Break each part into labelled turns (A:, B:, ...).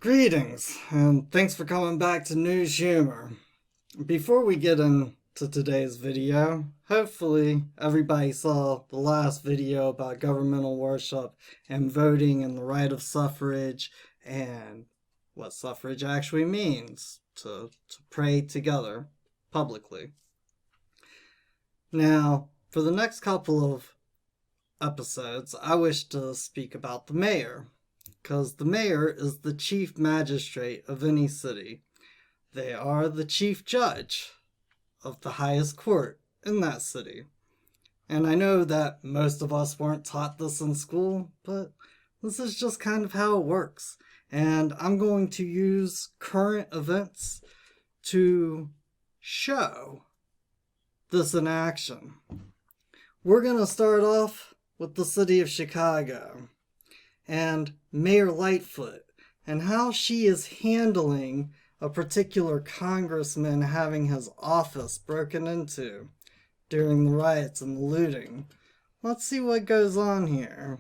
A: Greetings, and thanks for coming back to News Humor. Before we get into today's video, hopefully everybody saw the last video about governmental worship and voting and the right of suffrage and what suffrage actually means to pray together publicly. Now, for the next couple of episodes, I wish to speak about the mayor, because the mayor is the chief magistrate of any city. They are the chief judge of the highest court in that city. And I know that most of us weren't taught this in school, but this is just kind of how it works. And I'm going to use current events to show this in action. We're going to start off with the city of Chicago and Mayor Lightfoot and how she is handling a particular congressman having his office broken into during the riots and the looting. Let's see what goes on here.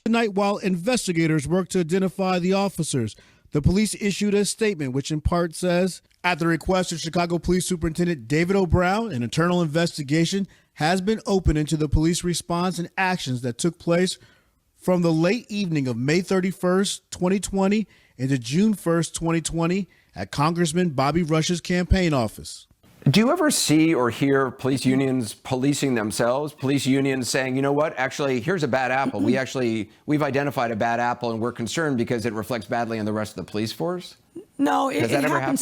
B: Tonight, while investigators work to identify the officers, the police issued a statement which in part says, at the request of Chicago Police Superintendent David O'Brown, an internal investigation has been opened into the police response and actions that took place from the late evening of May 31st, 2020 into June 1st, 2020 at Congressman Bobby Rush's campaign office.
C: Do you ever see or hear police unions policing themselves? Police unions saying, you know what, actually, here's a bad apple. We've identified a bad apple and we're concerned because it reflects badly on the rest of the police force?
D: No,
C: Does that ever happen?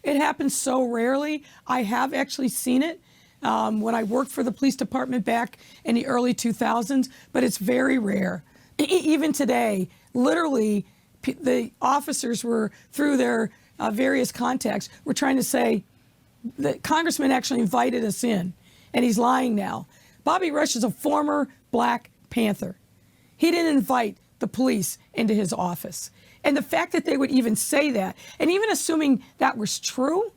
D: It happens so rarely. I have actually seen it when I worked for the police department back in the early 2000s, but it's very rare. Even today, literally, the officers were, through their various contacts, were trying to say, the congressman actually invited us in, and he's lying now. Bobby Rush is a former Black Panther. He didn't invite the police into his office. And the fact that they would even say that, and even assuming that was true,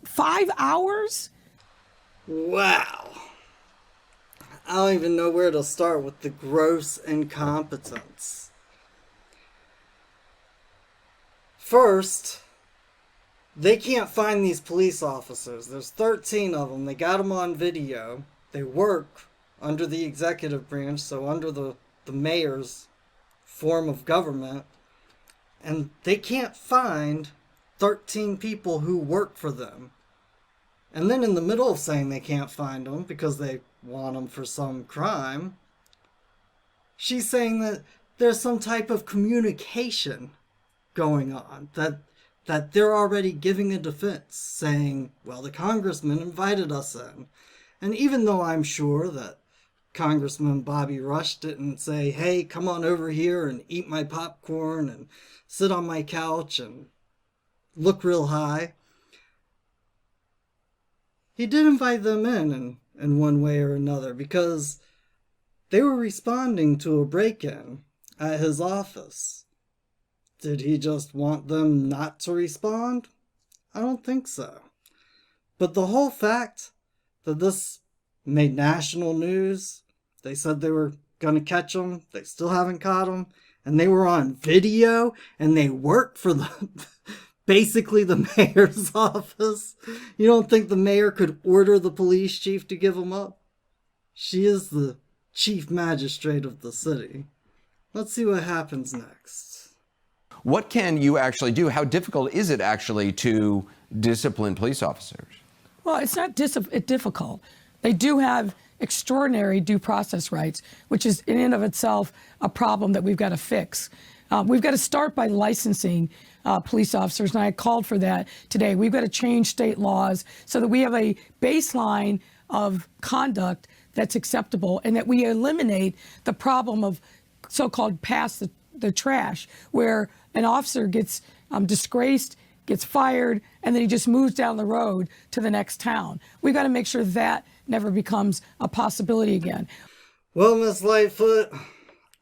D: 5 hours?
A: Wow. I don't even know where to start with the gross incompetence. First, they can't find these police officers. There's 13 of them. They got them on video. They work under the executive branch, so under the mayor's form of government. And they can't find 13 people who work for them. And then in the middle of saying they can't find them because they want them for some crime, she's saying that there's some type of communication going on, that they're already giving a defense, saying, well, the congressman invited us in. And even though I'm sure that Congressman Bobby Rush didn't say, hey, come on over here and eat my popcorn and sit on my couch and look real high, he did invite them in one way or another, because they were responding to a break-in at his office. Did he just want them not to respond? I don't think so. But the whole fact that this made national news, they said they were going to catch them, they still haven't caught them, and they were on video, and they worked for basically the mayor's office. You don't think the mayor could order the police chief to give them up? She is the chief magistrate of the city. Let's see what happens next.
C: What can you actually do? How difficult is it actually to discipline police officers?
D: Well, it's not difficult. They do have extraordinary due process rights, which is in and of itself a problem that we've got to fix. We've got to start by licensing police officers, and I called for that today. We've got to change state laws so that we have a baseline of conduct that's acceptable, and that we eliminate the problem of so-called pass the trash, where an officer gets disgraced, gets fired, and then he just moves down the road to the next town. We've got to make sure that never becomes a possibility again.
A: Well, Miss Lightfoot,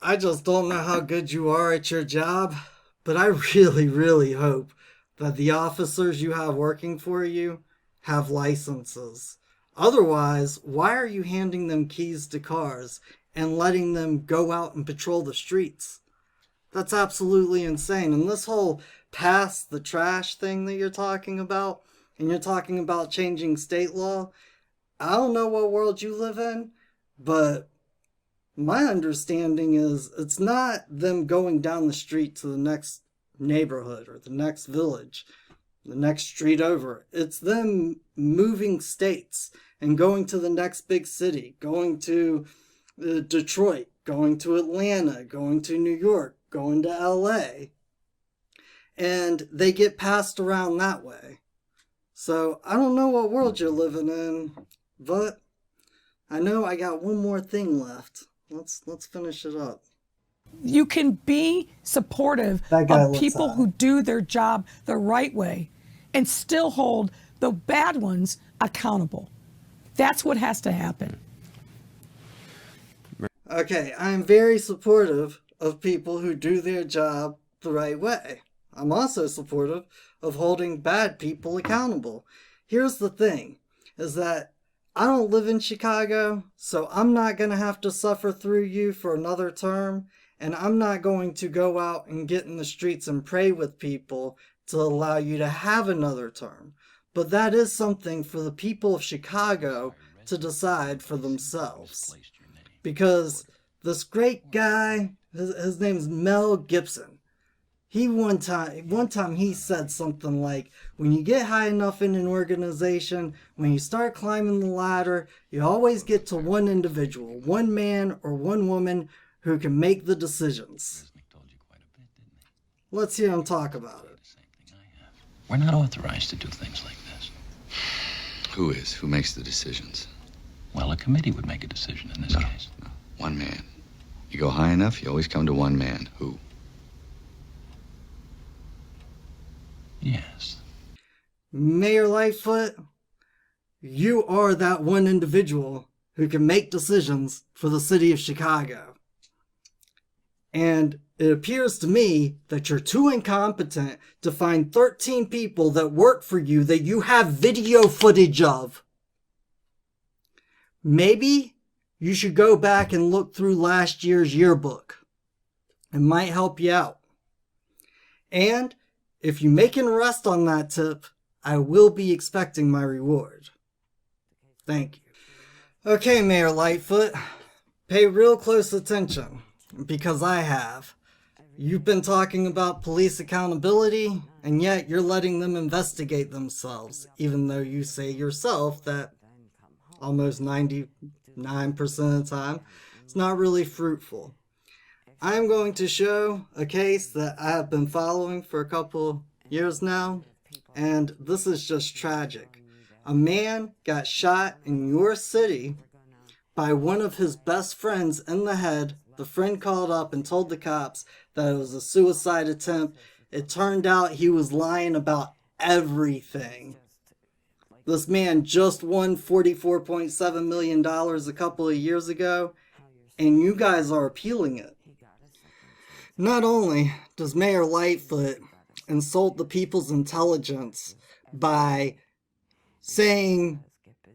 A: I just don't know how good you are at your job, but I really, really hope that the officers you have working for you have licenses. Otherwise, why are you handing them keys to cars and letting them go out and patrol the streets? That's absolutely insane. And this whole pass the trash thing that you're talking about, and you're talking about changing state law, I don't know what world you live in, but my understanding is it's not them going down the street to the next neighborhood or the next village, the next street over. It's them moving states and going to the next big city, going to Detroit, going to Atlanta, going to New York, going to LA. And they get passed around that way. So I don't know what world you're living in, but I know I got one more thing left. Let's finish it up.
D: You can be supportive of people who do their job the right way and still hold the bad ones accountable. That's what has to happen.
A: Okay, I'm very supportive of people who do their job the right way. I'm also supportive of holding bad people accountable. Here's the thing, is that I don't live in Chicago, so I'm not going to have to suffer through you for another term, and I'm not going to go out and get in the streets and pray with people to allow you to have another term. But that is something for the people of Chicago to decide for themselves. Because this great guy, his name's Mel Gibson, he one time he said something like, when you get high enough in an organization, when you start climbing the ladder, you always get to one individual, one man or one woman who can make the decisions. Let's hear him talk about it.
E: We're not authorized to do things like this.
F: Who is? Who makes the decisions?
E: Well, a committee would make a decision in this case.
F: No. One man. You go high enough, you always come to one man. Who?
E: Yes.
A: Mayor Lightfoot, you are that one individual who can make decisions for the city of Chicago. And it appears to me that you're too incompetent to find 13 people that work for you that you have video footage of. Maybe you should go back and look through last year's yearbook. It might help you out. And if you make an arrest on that tip, I will be expecting my reward. Thank you. Okay, Mayor Lightfoot, pay real close attention, because I have. You've been talking about police accountability, and yet you're letting them investigate themselves, even though you say yourself that almost 99% of the time, it's not really fruitful. I'm going to show a case that I have been following for a couple years now, and this is just tragic. A man got shot in your city by one of his best friends in the head. The friend called up and told the cops that it was a suicide attempt. It turned out he was lying about everything. This man just won $44.7 million a couple of years ago, and you guys are appealing it. Not only does Mayor Lightfoot insult the people's intelligence by saying,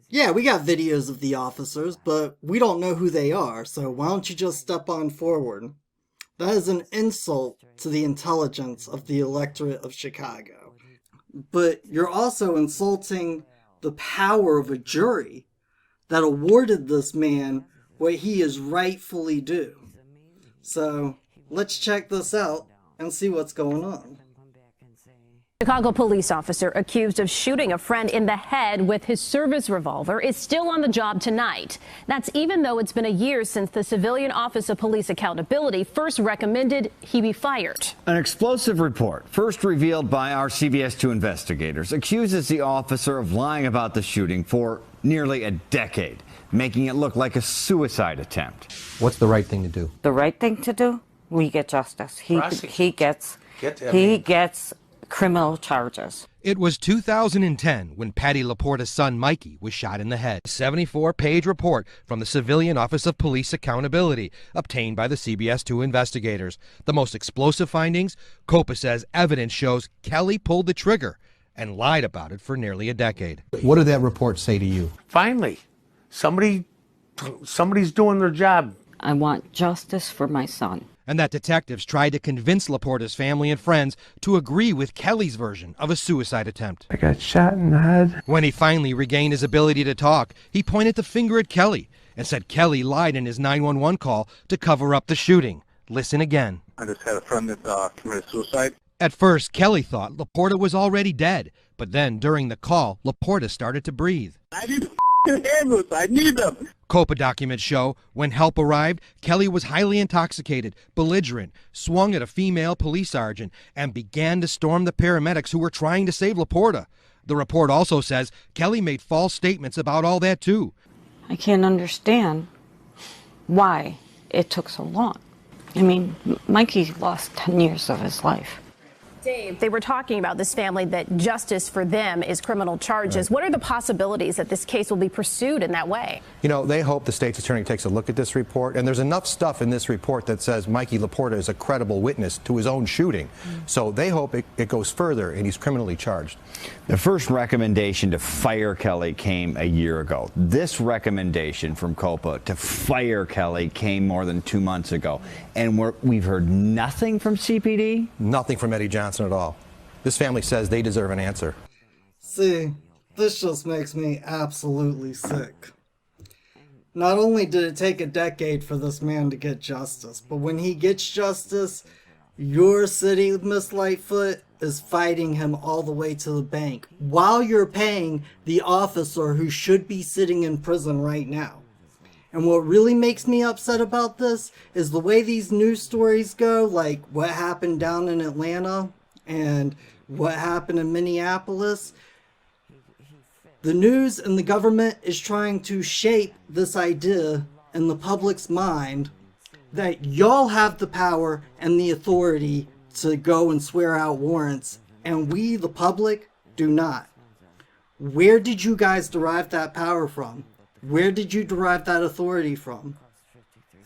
A: yeah, we got videos of the officers, but we don't know who they are, so why don't you just step on forward? That is an insult to the intelligence of the electorate of Chicago. But you're also insulting the power of a jury that awarded this man what he is rightfully due. So let's check this out and see what's going on.
G: Chicago police officer accused of shooting a friend in the head with his service revolver is still on the job tonight. That's even though it's been a year since the Civilian Office of Police Accountability first recommended he be fired.
H: An explosive report, first revealed by our CBS 2 investigators, accuses the officer of lying about the shooting for nearly a decade, making it look like a suicide attempt.
I: What's the right thing to do?
J: The right thing to do? We get justice. He gets criminal charges.
I: It was 2010 when Patty Laporta's son Mikey was shot in the head. A 74-page report from the Civilian Office of Police Accountability obtained by the CBS 2 investigators. The most explosive findings? COPA says evidence shows Kelly pulled the trigger and lied about it for nearly a decade. What did that report say to you?
K: Finally, somebody's doing their job.
J: I want justice for my son.
I: And that detectives tried to convince Laporta's family and friends to agree with Kelly's version of a suicide attempt.
K: I got shot in the head.
I: When he finally regained his ability to talk, he pointed the finger at Kelly and said Kelly lied in his 911 call to cover up the shooting. Listen again.
K: I just had a friend that committed suicide.
I: At first, Kelly thought Laporta was already dead, but then during the call, Laporta started to breathe.
K: I need an ambulance. I need them.
I: COPA documents show when help arrived, Kelly was highly intoxicated, belligerent, swung at a female police sergeant, and began to storm the paramedics who were trying to save Laporta. The report also says Kelly made false statements about all that too.
J: I can't understand why it took so long. I mean, Mikey lost 10 years of his life.
G: Dave, they were talking about this family that justice for them is criminal charges. Right. What are the possibilities that this case will be pursued in that way?
L: You know, they hope the state's attorney takes a look at this report, and there's enough stuff in this report that says Mikey Laporta is a credible witness to his own shooting. So they hope it goes further and he's criminally charged.
H: The first recommendation to fire Kelly came a year ago. This recommendation from COPA to fire Kelly came more than 2 months ago. And we've heard nothing from CPD?
L: Nothing from Eddie Johnson at all. This family says they deserve an answer.
A: See, this just makes me absolutely sick. Not only did it take a decade for this man to get justice, but when he gets justice, your city, Miss Lightfoot, is fighting him all the way to the bank while you're paying the officer who should be sitting in prison right now. And what really makes me upset about this is the way these news stories go, like what happened down in Atlanta and what happened in Minneapolis. The news and the government is trying to shape this idea in the public's mind that y'all have the power and the authority to go and swear out warrants, and we, the public, do not. Where did you guys derive that power from? Where did you derive that authority from?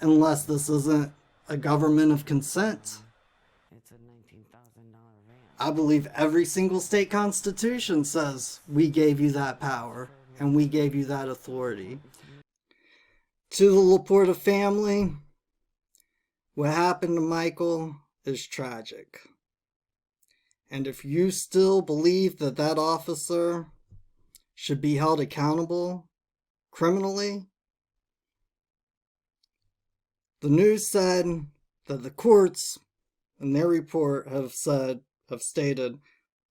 A: Unless this isn't a government of consent. I believe every single state constitution says we gave you that power and we gave you that authority. To the Laporta family, what happened to Michael is tragic. And if you still believe that that officer should be held accountable criminally, the news said that the courts in their report have stated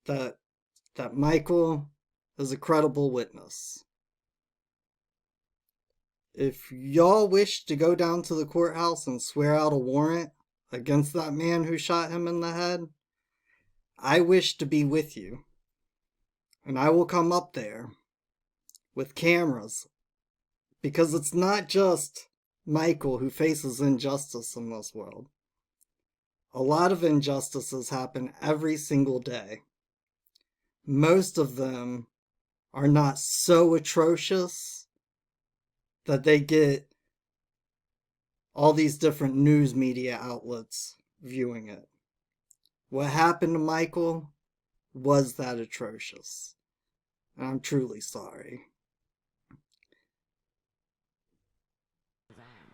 A: that Michael is a credible witness. If y'all wish to go down to the courthouse and swear out a warrant against that man who shot him in the head, I wish to be with you. And I will come up there with cameras, because it's not just Michael who faces injustice in this world. A lot of injustices happen every single day. Most of them are not so atrocious that they get all these different news media outlets viewing it. What happened to Michael was that atrocious. And I'm truly sorry.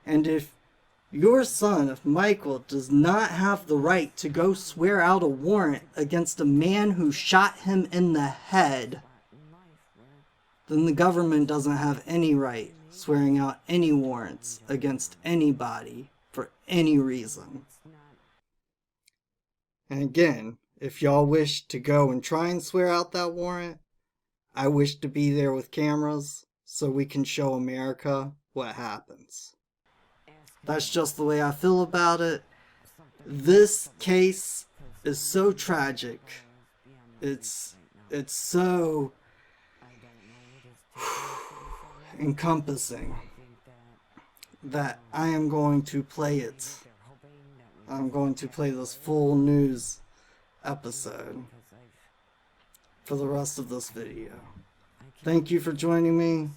A: And if your son, if Michael, does not have the right to go swear out a warrant against a man who shot him in the head, then the government doesn't have any right swearing out any warrants against anybody for any reason. And again, if y'all wish to go and try and swear out that warrant, I wish to be there with cameras so we can show America what happens. That's just the way I feel about it. This case is so tragic. It's so encompassing that I am going to play it. I'm going to play this full news episode for the rest of this video. Thank you for joining me,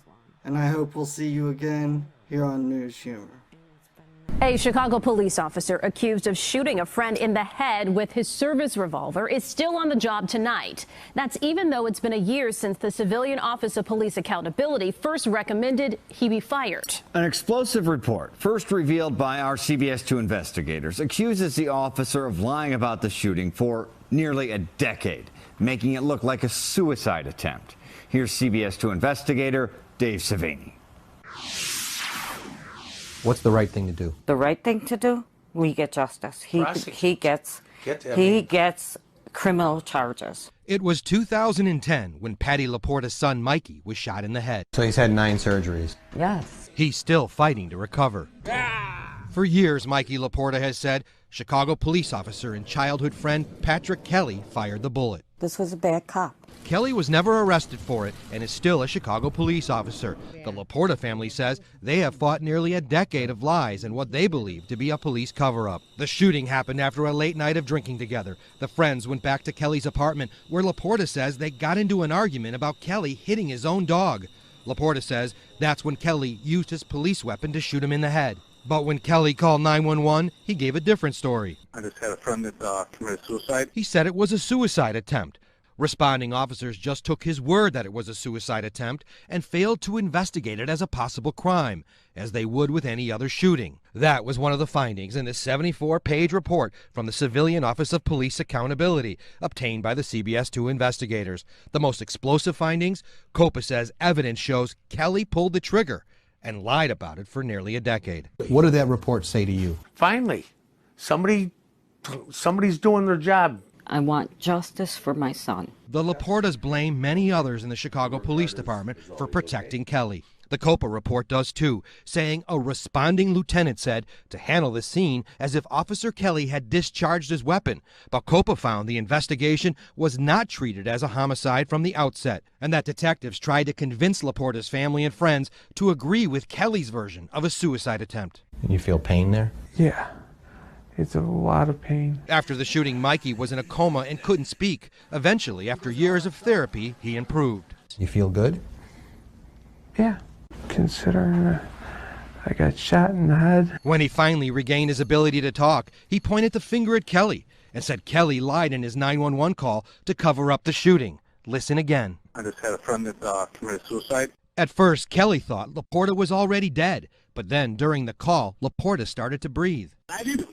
A: and I hope we'll see you again here on News Humor.
G: A Chicago police officer accused of shooting a friend in the head with his service revolver is still on the job tonight. That's even though it's been a year since the Civilian Office of Police Accountability first recommended he be fired.
H: An explosive report, first revealed by our CBS 2 investigators, accuses the officer of lying about the shooting for nearly a decade, making it look like a suicide attempt. Here's CBS 2 investigator Dave Savini.
I: What's the right thing to do?
J: The right thing to do? We get justice. He gets criminal charges.
I: It was 2010 when Patty Laporta's son Mikey was shot in the head.
L: So he's had 9 surgeries.
J: Yes.
I: He's still fighting to recover. For years, Mikey Laporta has said Chicago police officer and childhood friend Patrick Kelly fired the bullet.
J: This was a bad cop.
I: Kelly was never arrested for it and is still a Chicago police officer. The Laporta family says they have fought nearly a decade of lies and what they believe to be a police cover-up. The shooting happened after a late night of drinking together. The friends went back to Kelly's apartment where Laporta says they got into an argument about Kelly hitting his own dog. Laporta says that's when Kelly used his police weapon to shoot him in the head. But when Kelly called 911, he gave a different story.
K: I just had a friend that committed suicide.
I: He said it was a suicide attempt. Responding officers just took his word that it was a suicide attempt and failed to investigate it as a possible crime, as they would with any other shooting. That was one of the findings in this 74-page report from the Civilian Office of Police Accountability, obtained by the CBS 2 investigators. The most explosive findings? COPA says evidence shows Kelly pulled the trigger and lied about it for nearly a decade.
L: What did that report say to you?
M: Finally, somebody's doing their job.
J: I want justice for my son.
I: The Laportas blame many others in the Chicago Police Department for protecting Kelly. The COPA report does too, saying a responding lieutenant said to handle the scene as if Officer Kelly had discharged his weapon. But COPA found the investigation was not treated as a homicide from the outset, and that detectives tried to convince Laporta's family and friends to agree with Kelly's version of a suicide attempt.
L: And you feel pain there?
K: Yeah. It's a lot of pain.
I: After the shooting, Mikey was in a coma and couldn't speak. Eventually, after years of therapy, he improved.
L: You feel good?
K: Yeah. Considering I got shot in the head.
I: When he finally regained his ability to talk, he pointed the finger at Kelly and said Kelly lied in his 911 call to cover up the shooting. Listen again.
K: I just had a friend that committed suicide.
I: At first, Kelly thought Laporta was already dead, but then during the call, Laporta started to breathe.
K: I need a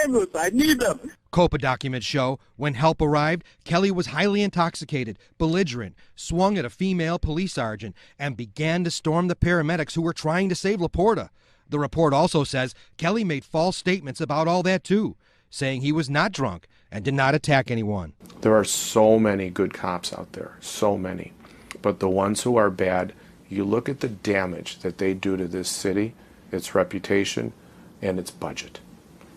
K: ambulance. I need them.
I: COPA documents show when help arrived, Kelly was highly intoxicated, belligerent, swung at a female police sergeant, and began to storm the paramedics who were trying to save Laporta. The report also says Kelly made false statements about all that too, saying he was not drunk and did not attack anyone.
N: There are so many good cops out there, so many. But the ones who are bad, you look at the damage that they do to this city, its reputation, and its budget.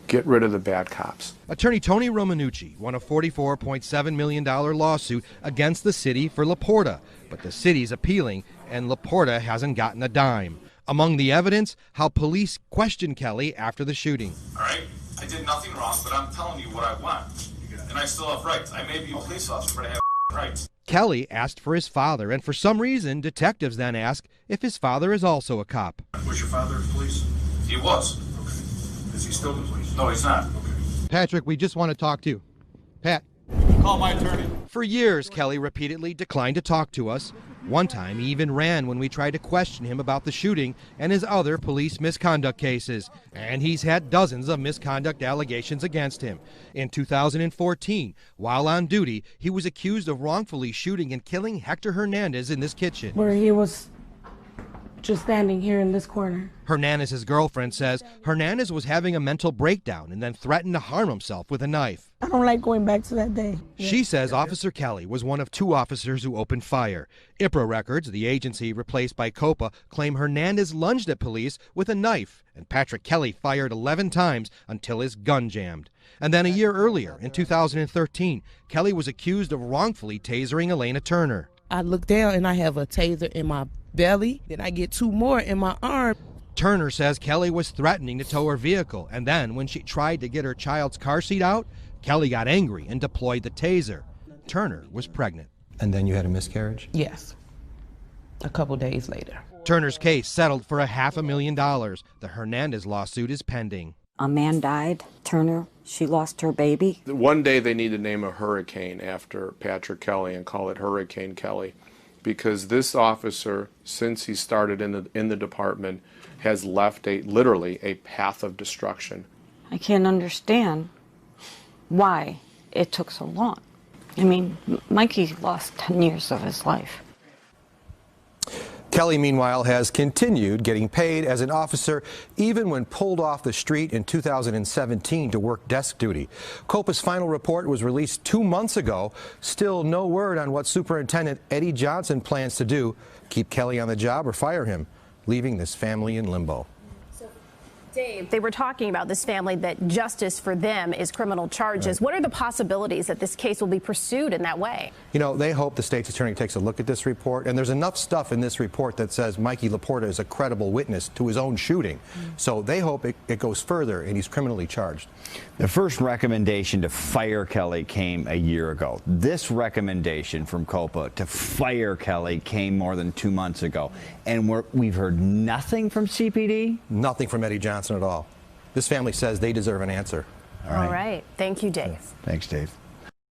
N: Get rid of the bad cops.
I: Attorney Tony Romanucci won a $44.7 million lawsuit against the city for Laporta, but the city's appealing and Laporta hasn't gotten a dime. Among the evidence, how police questioned Kelly after the shooting.
O: All right, I did nothing wrong, but I'm telling you what I want. And I still have rights. I may be a police officer, but I have rights.
I: Kelly asked for his father, and for some reason, detectives then ask if his father is also a cop.
O: Was your father police? He was. Okay. Is he still the police? No, he's not. Okay.
I: Patrick, we just want to talk to you. Pat.
O: Call my attorney.
I: For years, Kelly repeatedly declined to talk to us. One time, he even ran when we tried to question him about the shooting and his other police misconduct cases. And he's had dozens of misconduct allegations against him. In 2014, while on duty, he was accused of wrongfully shooting and killing Hector Hernandez in this kitchen.
P: Where he was just standing here in this corner.
I: Hernandez's girlfriend says Hernandez was having a mental breakdown and then threatened to harm himself with a knife.
P: I don't like going back to that day.
I: She says Officer Kelly was one of 2 officers who opened fire. IPRA records, the agency replaced by COPA, claim Hernandez lunged at police with a knife, and Patrick Kelly fired 11 times until his gun jammed. And then a year earlier, in 2013, Kelly was accused of wrongfully tasering Elena Turner.
Q: I look down and I have a taser in my belly, then I get 2 more in my arm.
I: Turner says Kelly was threatening to tow her vehicle, and then when she tried to get her child's car seat out, Kelly got angry and deployed the taser. Turner was pregnant.
L: And then you had a miscarriage?
Q: Yes, a couple days later.
I: Turner's case settled for $500,000. The Hernandez lawsuit is pending.
J: A man died. Turner, she lost her baby.
N: One day they need to name a hurricane after Patrick Kelly and call it Hurricane Kelly, because this officer, since he started in the department, has left literally a path of destruction.
J: I can't understand why it took so long. I mean, Mikey lost 10 years of his life.
L: Kelly, meanwhile, has continued getting paid as an officer even when pulled off the street in 2017 to work desk duty. COPA's final report was released 2 months ago. Still no word on what Superintendent Eddie Johnson plans to do, keep Kelly on the job or fire him, leaving this family in limbo.
G: Dave, they were talking about this family that justice for them is criminal charges. Right. What are the possibilities that this case will be pursued in that way?
L: You know, they hope the state's attorney takes a look at this report, and there's enough stuff in this report that says Mikey Laporta is a credible witness to his own shooting. So they hope it goes further and he's criminally charged.
H: The first recommendation to fire Kelly came a year ago. This recommendation from COPA to fire Kelly came more than 2 months ago. And we've heard nothing from CPD?
L: Nothing from Eddie Johnson at all. This family says they deserve an answer.
G: All right. Thank you, Dave.
H: Thanks, Dave.